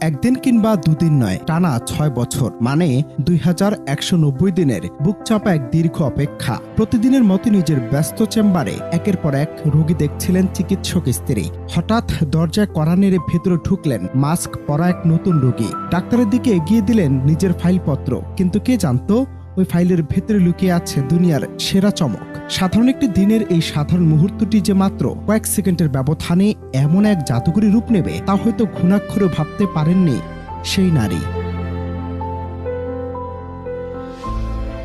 একদিন কিংবা দুদিন নয়, টানা ৬ বছর, মানে ২১৯০ দিনের বুকচাপা এক দীর্ঘ অপেক্ষা। প্রতিদিনের মতো নিজের ব্যস্ত চেম্বারে একের পর এক রোগী দেখছিলেন চিকিৎসক স্ত্রী। হঠাৎ দরজায় কড়া নেড়ে ভেতরে ঢুকলেন মাস্ক পরা এক নতুন রোগী। ডাক্তারের দিকে এগিয়ে দিলেন নিজের ফাইলপত্র, কিন্তু কে জানতো ওই ফাইলের ভেতরে লুকিয়ে আছে দুনিয়ার সেরা চমক। সাধারণ একটি দিনের এই সাধারণ মুহূর্তটি যে মাত্র কয়েক সেকেন্ডের ব্যবধানে এমন এক জাদুকরী রূপ নেবে তা হয়তো ঘুণাক্ষরে ভাবতে পারেননি সেই নারী।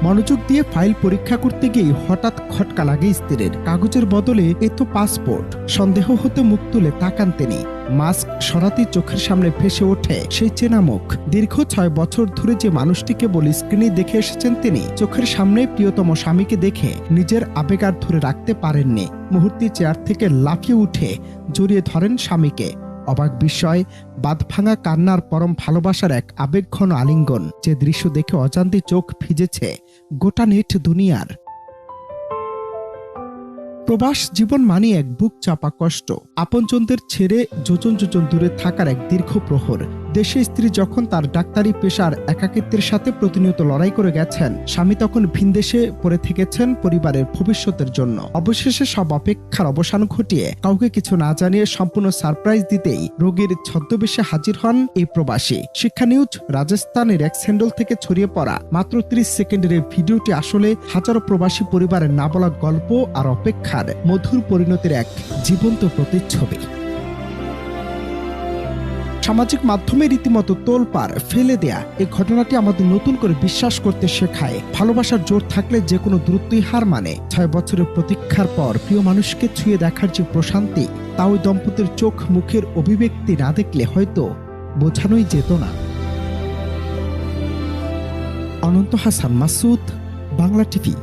মনোযোগ দিয়ে ফাইল পরীক্ষা করতে গিয়ে হঠাৎ খটকা লাগে স্ত্রীর। কাগজের বদলে এ তো পাসপোর্ট। সন্দেহ হতে মুখ তুলে তাকান তিনি। মাস্ক সরাতেই চোখের সামনে ভেসে ওঠে সেই চেনা মুখ। দীর্ঘ ৬ বছর ধরে যে মানুষটিকে বলে স্ক্রিনে দেখে এসেছেন তিনি, চোখের সামনে প্রিয়তম স্বামীকে দেখে নিজের আবেগ আর ধরে রাখতে পারেননি। মুহূর্তে চেয়ার থেকে লাফিয়ে উঠে জড়িয়ে ধরেন স্বামীকে। অবাক বিস্ময়, বাঁধভাঙা কান্নার পরম ভালোবাসার এক আবেগঘন আলিঙ্গন। যে দৃশ্য দেখে অজান্তে চোখ ভিজেছে গোটা নেট দুনিয়ার। প্রবাস জীবন মানে এক বুক চাপা কষ্ট, আপনজনদের ছেড়ে যোজন যোজন দূরে থাকার এক দীর্ঘ প্রহর। দেশে স্ত্রী যখন তার ডাক্তারি পেশার একাকিত্বের সাথে প্রতিনিয়ত লড়াই করে গেছেন, স্বামী তখন ভিনদেশে পড়ে থেকেছেন পরিবারের ভবিষ্যতের জন্য। অবশেষে সব অপেক্ষার অবসান ঘটিয়ে কাউকে কিছু না জানিয়ে সম্পূর্ণ সারপ্রাইজ দিতেই রোগীর ছদ্মবেশে হাজির হন এই প্রবাসী। শিক্ষা নিউজ রাজস্থানের এক স্যান্ডল থেকে ছড়িয়ে পড়া মাত্র ৩০ সেকেন্ডের এই ভিডিওটি আসলে হাজারো প্রবাসী পরিবারের না বলা গল্প আর অপেক্ষার মধুর পরিণতির এক জীবন্ত প্রতিচ্ছবি। সামাজিক মাধ্যমে রীতিমতো তোলপাড় ফেলে দেয়া এই ঘটনাটি আমাদের নতুন করে বিশ্বাস করতে শেখায়, ভালোবাসার জোর থাকলে যে কোনো দূরত্বই হার মানে। ৬ বছরের প্রতীক্ষার পর প্রিয় মানুষকে ছুঁয়ে দেখার যে প্রশান্তি, তা ওই দম্পতির চোখ মুখের অভিব্যক্তি না দেখলে হয়তো বোঝানোই যেত না। অনন্ত হাসান মাসুদ, বাংলা টিভি।